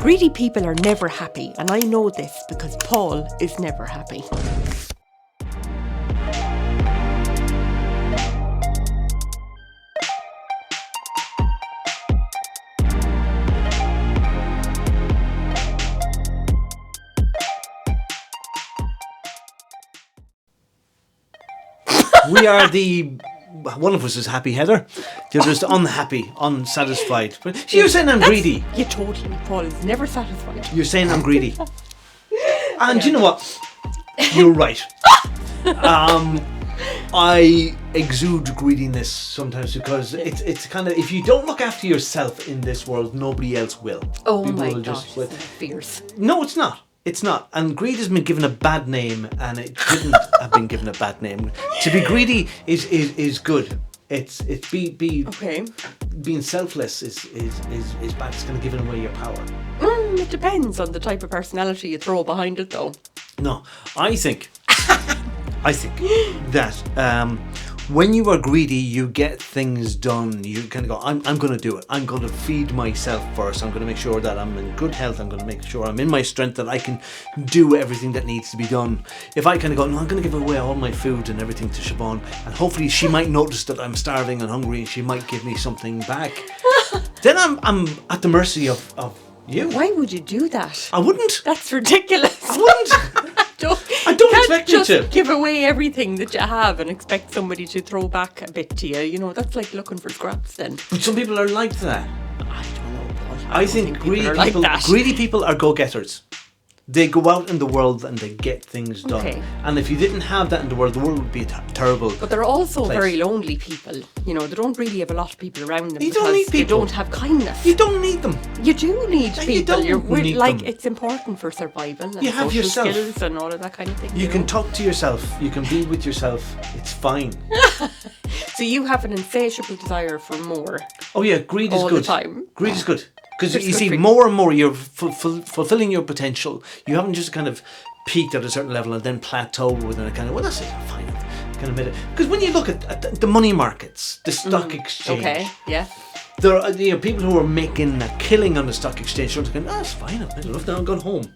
Greedy people are never happy, and I know this because Paul is never happy. We are one of us is happy, Heather. The other is unhappy, unsatisfied. But you're saying I'm greedy. You totally, Paul is never satisfied. You're saying I'm greedy. And you know what? You're right. I exude greediness sometimes because it's kind of, if you don't look after yourself in this world, nobody else will. Oh my gosh, fierce. No, it's not. It's not. And greed has been given a bad name, and it shouldn't have been given a bad name. To be greedy is good. It's okay. Being selfless is bad. It's going to give away your power. It depends on the type of personality you throw behind it, though. No, I think that when you are greedy, you get things done. You kind of go, I'm going to do it. I'm going to feed myself first. I'm going to make sure that I'm in good health. I'm going to make sure I'm in my strength, that I can do everything that needs to be done. If I kind of go, no, I'm going to give away all my food and everything to Siobhan, and hopefully she might notice that I'm starving and hungry, and she might give me something back. Then I'm at the mercy of you. Why would you do that? I wouldn't. That's ridiculous. I wouldn't. I don't expect you to. Give away everything that you have and expect somebody to throw back a bit to you. You know, that's like looking for scraps then. But some people are like that. I don't know, Paul. I think greedy people are go-getters. They go out in the world and they get things done. Okay. And if you didn't have that in the world would be a terrible But they're also place. Very lonely people. You know, they don't really have a lot of people around them. You don't need people. They don't have kindness. You don't need them. You do need people. You don't need them. It's important for survival and you have social yourself. skills and all of that kind of thing. You can talk to yourself. You can be with yourself. It's fine. So you have an insatiable desire for more. Oh yeah, greed is all good. The time. Greed is good. Because you see, more and more you're fulfilling your potential. You haven't just kind of peaked at a certain level and then plateaued within a kind of, well, that's it, I'm fine. Kind of made it. Because when you look at the money markets, the stock exchange. Okay, yeah. There are people who are making a killing on the stock exchange. They're going, that's fine, I've made enough now, I'm going home.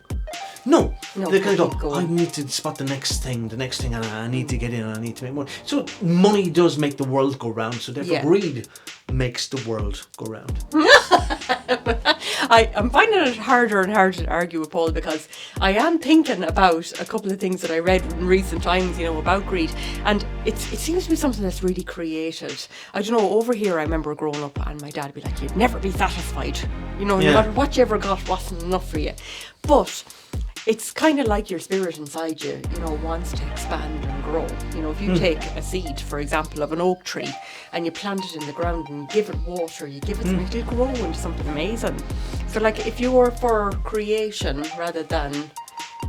No, they kind of go, I need to spot the next thing, and I need to get in, and I need to make money. So money does make the world go round, so therefore greed makes the world go round. I'm finding it harder and harder to argue with Paul because I am thinking about a couple of things that I read in recent times, you know, about greed, and it seems to be something that's really created. I don't know, over here I remember growing up and my dad would be like, you'd never be satisfied. You know, no matter what you ever got wasn't enough for you. But it's kind of like your spirit inside you, you know, wants to expand and grow. You know, if you take a seed, for example, of an oak tree and you plant it in the ground and you give it water, you give it something, it'll grow into something amazing. So like if you were for creation rather than,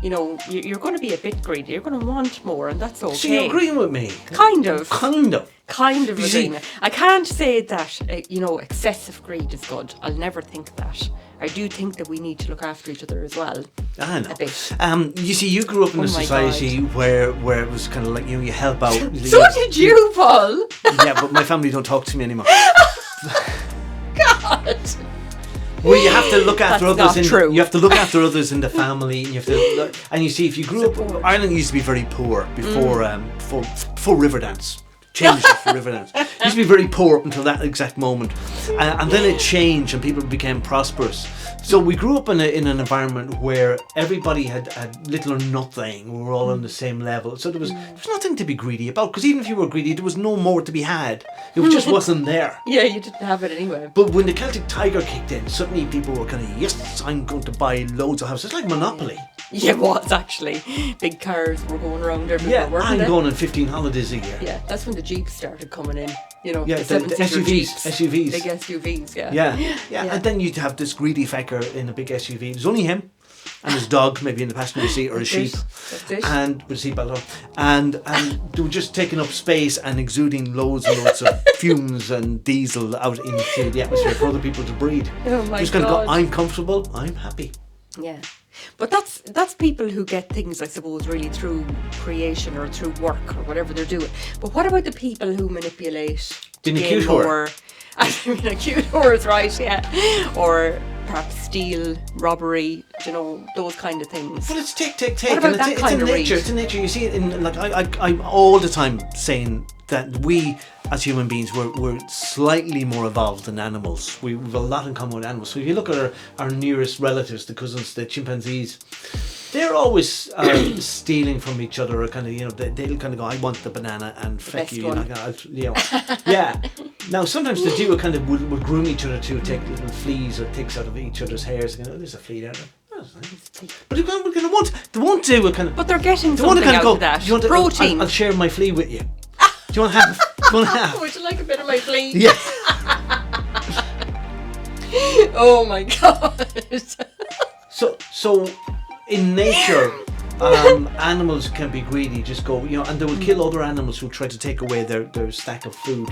you know, you're going to be a bit greedy, you're going to want more, and that's okay. So you're agreeing with me? Kind of You agreeing. I can't say that, you know, excessive greed is good. I'll never think that. I do think that we need to look after each other as well. I know. A bit. You see, you grew up in a society where it was kind of like, you know, you help out. So did you, Paul. Yeah, but my family don't talk to me anymore. God. Well, you have to look after others. True. You have to look after others in the family. And you have to, and you see, if you grew up, Ireland used to be very poor before Riverdance. Changed it for Riverdance. It used to be very poor up until that exact moment, and then it changed and people became prosperous. So we grew up in an environment where everybody had little or nothing. We were all on the same level. So there was nothing to be greedy about, because even if you were greedy, there was no more to be had. It just wasn't there. Yeah, you didn't have it anyway. But when the Celtic Tiger kicked in, suddenly people were kind of, yes, I'm going to buy loads of houses. It's like Monopoly. Yeah, it was actually. Big cars were going around everywhere, weren't they? I'm going on 15 holidays a year. Yeah, that's when the Jeeps started coming in. You know, the SUVs. Big SUVs, Yeah. And then you'd have this greedy fecker in a big SUV. It was only him and his dog, maybe in the passenger seat, or a sheep. That's it. And with a seatbelt on. And they were just taking up space and exuding loads and loads of fumes and diesel out into the atmosphere for other people to breathe. Oh my just God. Kind of go, I'm comfortable, I'm happy. Yeah. But that's people who get things, I suppose, really through creation or through work or whatever they're doing. But what about the people who manipulate? Being a cute whore. I mean, a cute whore is right, yeah. Or perhaps steal, robbery, you know, those kind of things. But it's take. What about that It's kind in of nature. read? It's in nature. You see it in, like, I'm all the time saying that we, as human beings, we're slightly more evolved than animals. We've a lot in common with animals. So if you look at our nearest relatives, the cousins, the chimpanzees, they're always stealing from each other, or kind of, you know, they'll kind of go, I want the banana, and feck best you, one. you know. Yeah. Now sometimes the duo kind of will groom each other to take little fleas or ticks out of each other's hairs. You know, there's a flea there. Oh, that's nice. But they won't do a kind of. But they're getting They want something to kind of out go. of that. Do you want to, Protein. I'll share my flea with you. Do you want to have? Do you want to have? Would you like a bit of my flea? Yeah. Oh my god. So in nature, animals can be greedy. Just go, you know, and they will kill other animals who try to take away their stack of food.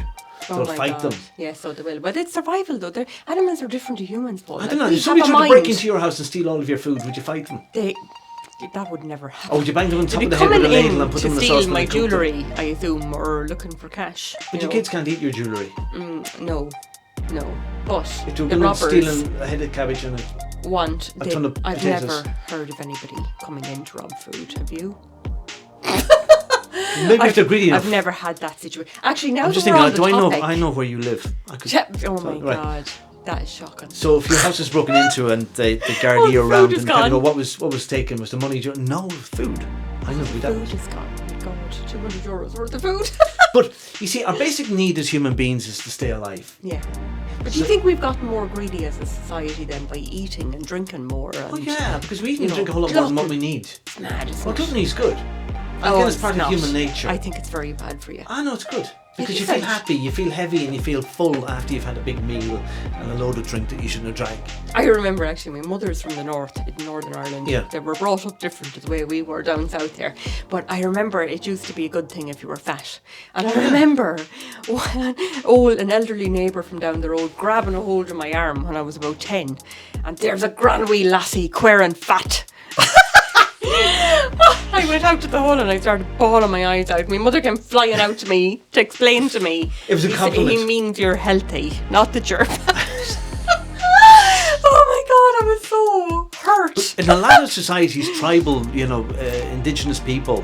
They'll fight them. Yeah, so they will. But it's survival, though. Animals are different to humans, Paul. I don't know. If somebody tried to break into your house and steal all of your food, would you fight them? That would never happen. Or would you bang them on top They'd of be the head with a coming ladle in and put to them in a steal saucepan my and cook them? jewellery, I assume, or looking for cash. But your kids can't eat your jewellery. No. But If they were the going robbers stealing a head of cabbage and want. a ton of I've potatoes. never heard of anybody coming in to rob food. Have you? maybe if they're greedy enough. I've never had that situation. Actually, now I'm just that we're thinking, on the topic, I know where you live. I could, Oh my right. god, that is shocking. So if your house is broken into and they guard Oh, you the food around is and kind of go, gone. what was taken? Was the money? No, food. I know who that Food was. is gone. Oh my god, €200 worth of food. But you see, our basic need as human beings is to stay alive. Yeah. But do you think we've gotten more greedy as a society then by eating and drinking more? And, Oh yeah, because we eat and you drink know, a whole lot more than what gluttony. we need. It's mad, isn't Well, it? gluttony is good. Oh, Again, it's it's part not. of human nature. I think it's very bad for you. I know it's good. Because you isn't. feel happy, you feel heavy, and you feel full after you've had a big meal and a load of drink that you shouldn't have drank. I remember actually my mother's from the north, in Northern Ireland. Yeah. They were brought up different to the way we were down south there. But I remember it used to be a good thing if you were fat. And I remember an elderly neighbour from down the road grabbing a hold of my arm when I was about 10. And there's a grand wee lassie queering fat. I went out to the hall and I started bawling my eyes out. My mother came flying out to me to explain to me. It was a compliment. He means you're healthy, not that you're fat. Oh my god, I was so hurt. In a lot of societies, tribal, indigenous people,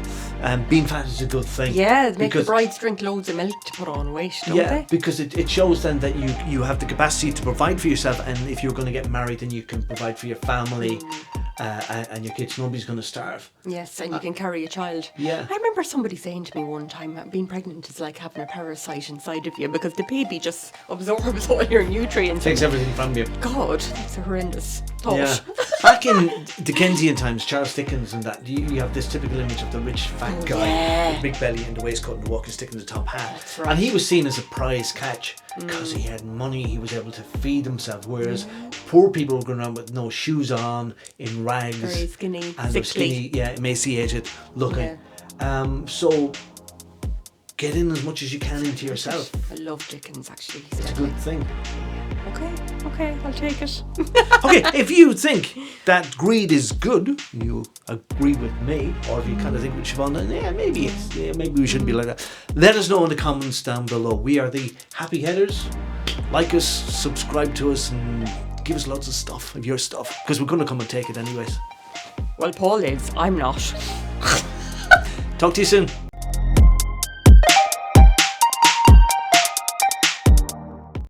being fat is a good thing. Yeah, make the because, brides drink loads of milk to put on weight, don't yeah, they? because it shows then that you have the capacity to provide for yourself, and if you're going to get married, then you can provide for your family and your kids. Nobody's going to starve. Yes, and you can carry a child. Yeah. I remember somebody saying to me one time, being pregnant is like having a parasite inside of you because the baby just absorbs all your nutrients. Takes everything from you. God, that's a horrendous thought. Yeah. Back in Dickensian times, Charles Dickens and that, you have this typical image of the rich fat guy yeah. with big belly and the waistcoat and the walking stick and the top hat. That's right. And he was seen as a prize catch because he had money, he was able to feed himself, whereas poor people were going around with no shoes on, in rags. Very skinny, and they're sickly. skinny, yeah, emaciated looking. So get in as much as you can into yourself. I love Dickens, actually. It's a good thing. Okay, I'll take it. Okay, if you think that greed is good, you agree with me, or if you kind of think with Siobhan, then maybe we shouldn't be like that. Let us know in the comments down below. We are the Happy Headers. Like us, subscribe to us, and give us lots of stuff of your stuff, because we're going to come and take it anyways. Well, Paul is. I'm not. Talk to you soon.